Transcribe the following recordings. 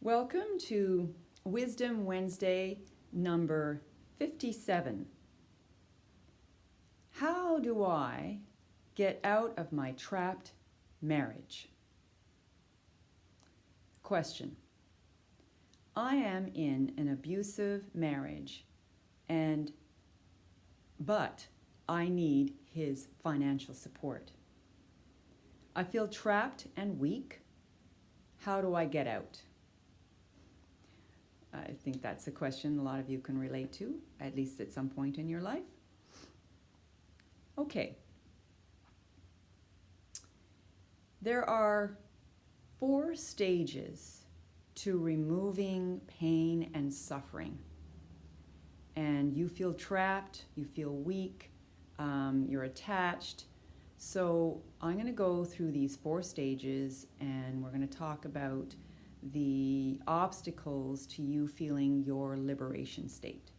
Welcome to Wisdom Wednesday number 57. How do I get out of my trapped marriage? Question. I am in an abusive marriage but I need his financial support. I feel trapped and weak. How do I get out? I think that's a question a lot of you can relate to, at least at some point in your life. Okay. There are 4 stages to removing pain and suffering. And you feel trapped, you feel weak, you're attached. So I'm going to go through these 4 stages and we're going to talk about the obstacles to you feeling your liberation state.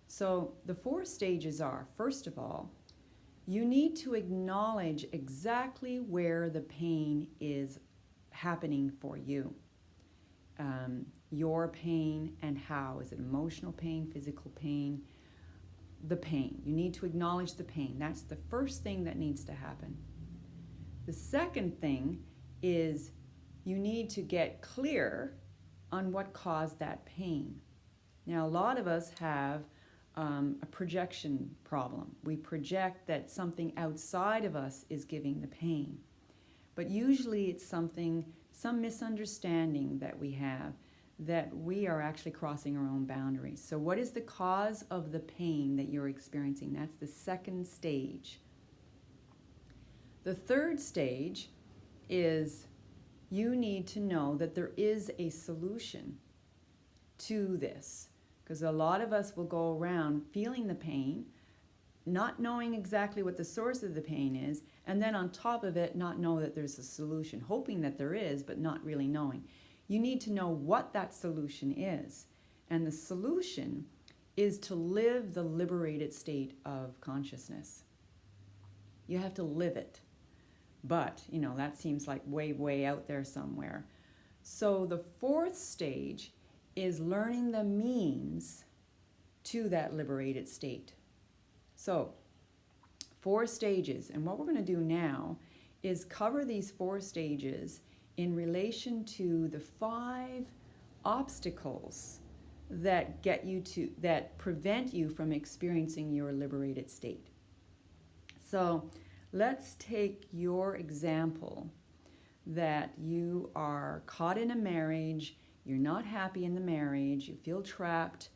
So the 4 stages are, first of all, you need to acknowledge exactly where the pain is happening for you. Your pain and how. Is it emotional pain, physical pain? The pain. You need to acknowledge the pain. That's the first thing that needs to happen. The second thing is you need to get clear on what caused that pain. Now, a lot of us have a projection problem. We project that something outside of us is giving the pain. But usually it's some misunderstanding that we have, that we are actually crossing our own boundaries. So what is the cause of the pain that you're experiencing? That's the second stage. The third stage is you need to know that there is a solution to this. Because a lot of us will go around feeling the pain, not knowing exactly what the source of the pain is, and then on top of it, not know that there's a solution, hoping that there is, but not really knowing. You need to know what that solution is. And the solution is to live the liberated state of consciousness. You have to live it. But, that seems like way, way out there somewhere. So the 4th stage is learning the means to that liberated state. So, 4 stages. And what we're going to do now is cover these 4 stages in relation to the 5 obstacles that prevent you from experiencing your liberated state. So, let's take your example that you are caught in a marriage, you're not happy in the marriage, you feel trapped,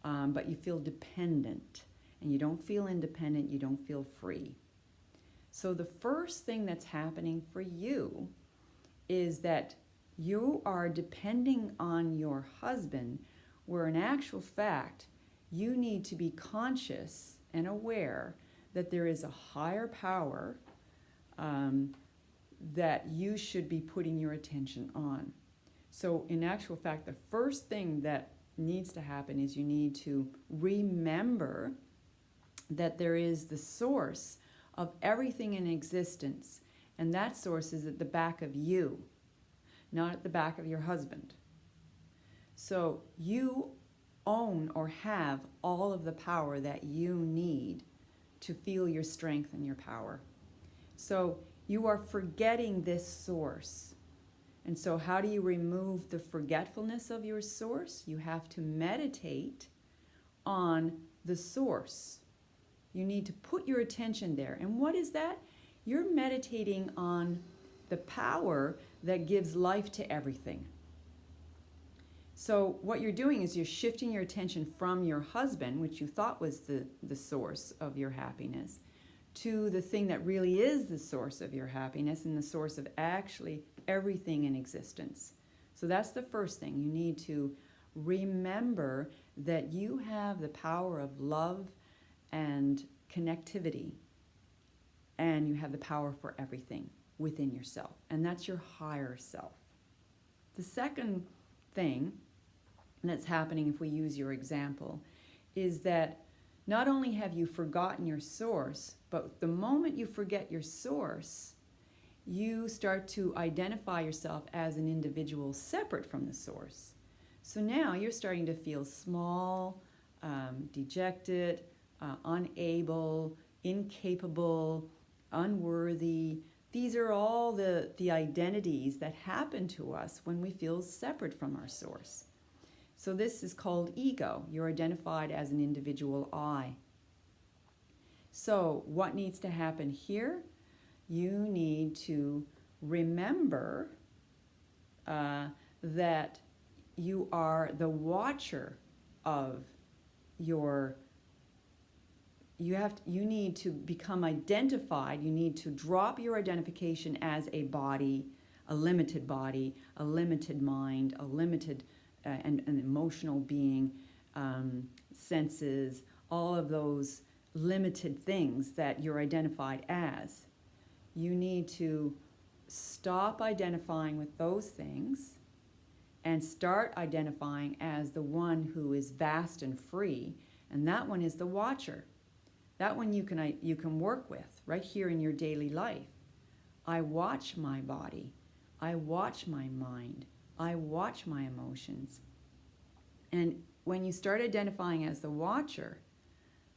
but you feel dependent. And you don't feel independent, you don't feel free. So the first thing that's happening for you is that you are depending on your husband, where in actual fact, you need to be conscious and aware that there is a higher power that you should be putting your attention on. So in actual fact, the first thing that needs to happen is you need to remember that there is the source of everything in existence, and that source is at the back of you, not at the back of your husband. So you own or have all of the power that you need to feel your strength and your power. So you are forgetting this source. And so how do you remove the forgetfulness of your source? You have to meditate on the source. You need to put your attention there. And what is that? You're meditating on the power that gives life to everything. So what you're doing is you're shifting your attention from your husband, which you thought was the source of your happiness, to the thing that really is the source of your happiness and the source of actually everything in existence. So that's the first thing. You need to remember that you have the power of love and connectivity, and you have the power for everything within yourself, and that's your higher self. The second thing that's happening, if we use your example, is that not only have you forgotten your source, but the moment you forget your source, you start to identify yourself as an individual separate from the source. So now you're starting to feel small, dejected, unable, incapable, unworthy. These are all the identities that happen to us when we feel separate from our source. So this is called ego. You're identified as an individual I. So what needs to happen here? You need to remember that you are the watcher of your. You need to become identified. You need to drop your identification as a body, a limited mind, a limited and an emotional being, senses, all of those limited things that you're identified as. You need to stop identifying with those things and start identifying as the one who is vast and free, and that one is the watcher. That one you can work with right here in your daily life. I watch my body. I watch my mind. I watch my emotions. And when you start identifying as the watcher,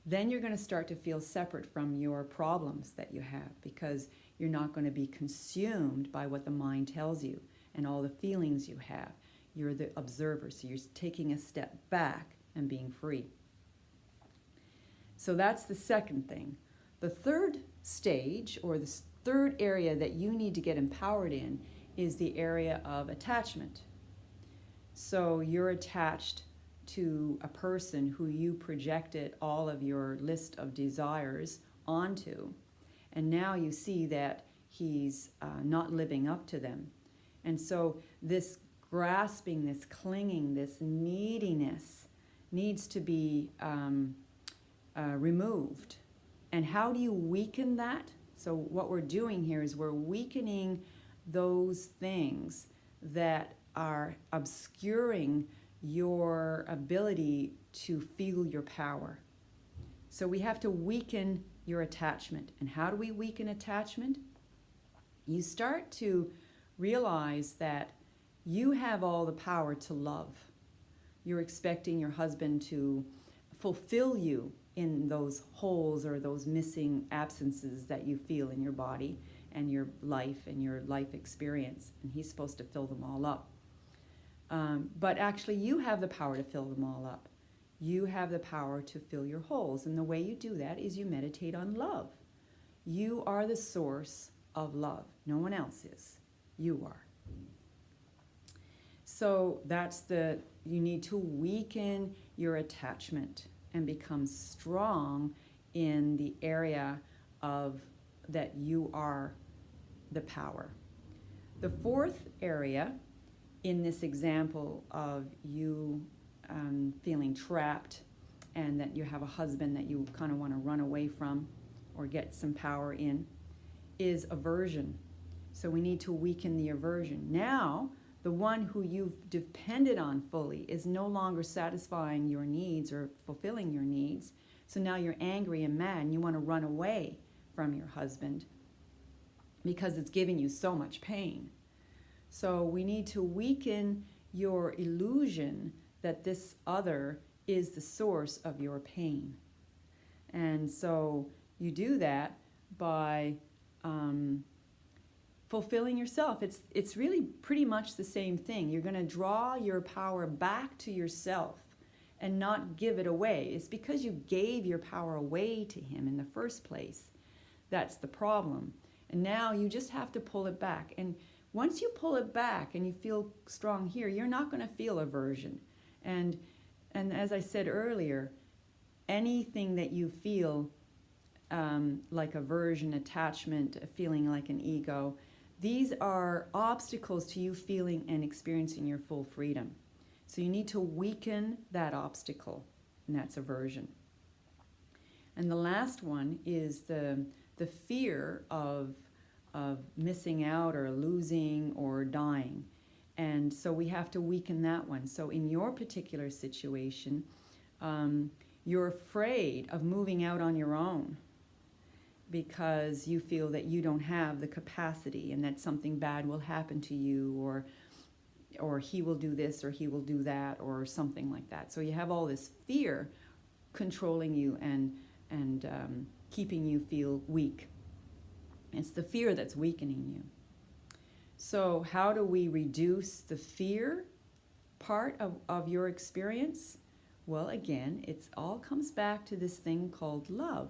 then you're going to start to feel separate from your problems that you have, because you're not going to be consumed by what the mind tells you and all the feelings you have. You're the observer, so you're taking a step back and being free. So that's the second thing. The third stage, or the third area that you need to get empowered in, is the area of attachment. So you're attached to a person who you projected all of your list of desires onto, and now you see that he's not living up to them. And so this grasping, this clinging, this neediness needs to be removed. And how do you weaken that? So what we're doing here is we're weakening those things that are obscuring your ability to feel your power. So we have to weaken your attachment. And how do we weaken attachment? You start to realize that you have all the power to love. You're expecting your husband to fulfill you in those holes or those missing absences that you feel in your body and your life experience. And he's supposed to fill them all up. But actually you have the power to fill them all up. You have the power to fill your holes. And the way you do that is you meditate on love. You are the source of love. No one else is. You are. So you need to weaken your attachment and become strong in the area of that you are the power. The fourth area in this example of you feeling trapped and that you have a husband that you kind of want to run away from or get some power in is aversion. So we need to weaken the aversion. Now, the one who you've depended on fully is no longer satisfying your needs or fulfilling your needs. So now you're angry and mad and you want to run away from your husband because it's giving you so much pain. So we need to weaken your illusion that this other is the source of your pain. And so you do that by fulfilling yourself. It's really pretty much the same thing. You're going to draw your power back to yourself and not give it away. It's because you gave your power away to him in the first place. That's the problem. And now you just have to pull it back. And once you pull it back and you feel strong here, you're not going to feel aversion. And as I said earlier, anything that you feel like aversion, attachment, feeling like an ego, these are obstacles to you feeling and experiencing your full freedom. So you need to weaken that obstacle, and that's aversion. And the last one is the fear of missing out or losing or dying. And so we have to weaken that one. So in your particular situation, you're afraid of moving out on your own. because you feel that you don't have the capacity and that something bad will happen to you, or he will do this or he will do that or something like that. So you have all this fear controlling you and keeping you feel weak. It's the fear that's weakening you. So how do we reduce the fear part of your experience? Well, again, it all comes back to this thing called love.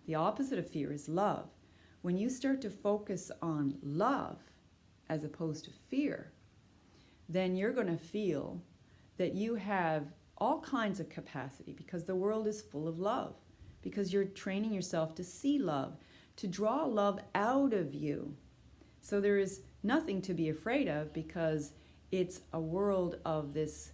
The opposite of fear is love. When you start to focus on love as opposed to fear, then you're going to feel that you have all kinds of capacity, because the world is full of love, because you're training yourself to see love, to draw love out of you. So there is nothing to be afraid of, because it's a world of this,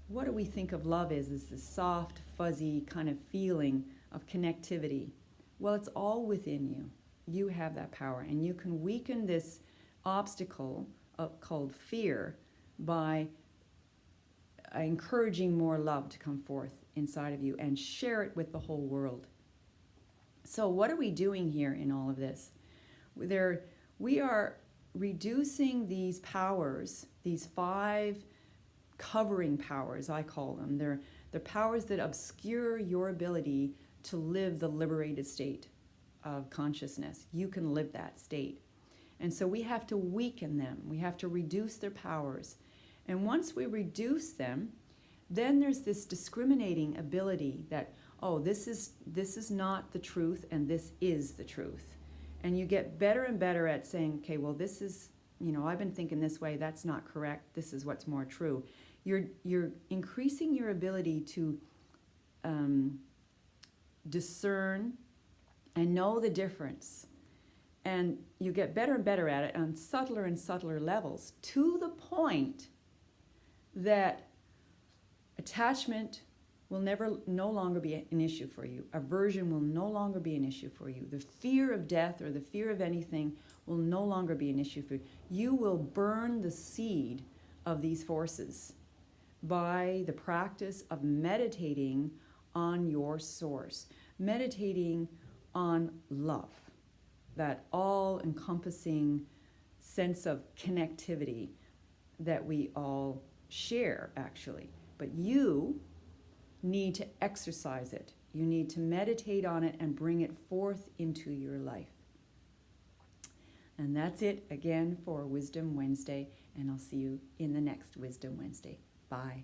what do we think of love as? Is this soft, fuzzy kind of feeling of connectivity. Well, it's all within you. You have that power, and you can weaken this obstacle called fear by encouraging more love to come forth inside of you and share it with the whole world. So what are we doing here in all of this? We are reducing these powers, these 5 covering powers, I call them. They're powers that obscure your ability to live the liberated state of consciousness. You can live that state. And so we have to weaken them. We have to reduce their powers. And once we reduce them, then there's this discriminating ability that, oh, this is not the truth and this is the truth. And you get better and better at saying, okay, well, this is, I've been thinking this way, that's not correct, this is what's more true. You're increasing your ability to discern and know the difference. And you get better and better at it on subtler and subtler levels, to the point that attachment will no longer be an issue for you. Aversion will no longer be an issue for you. The fear of death or the fear of anything will no longer be an issue for you. You will burn the seed of these forces by the practice of meditating on your source, meditating on love, that all-encompassing sense of connectivity that we all share, actually. But you need to exercise it. You need to meditate on it and bring it forth into your life. And that's it again for Wisdom Wednesday, and I'll see you in the next Wisdom Wednesday. Bye.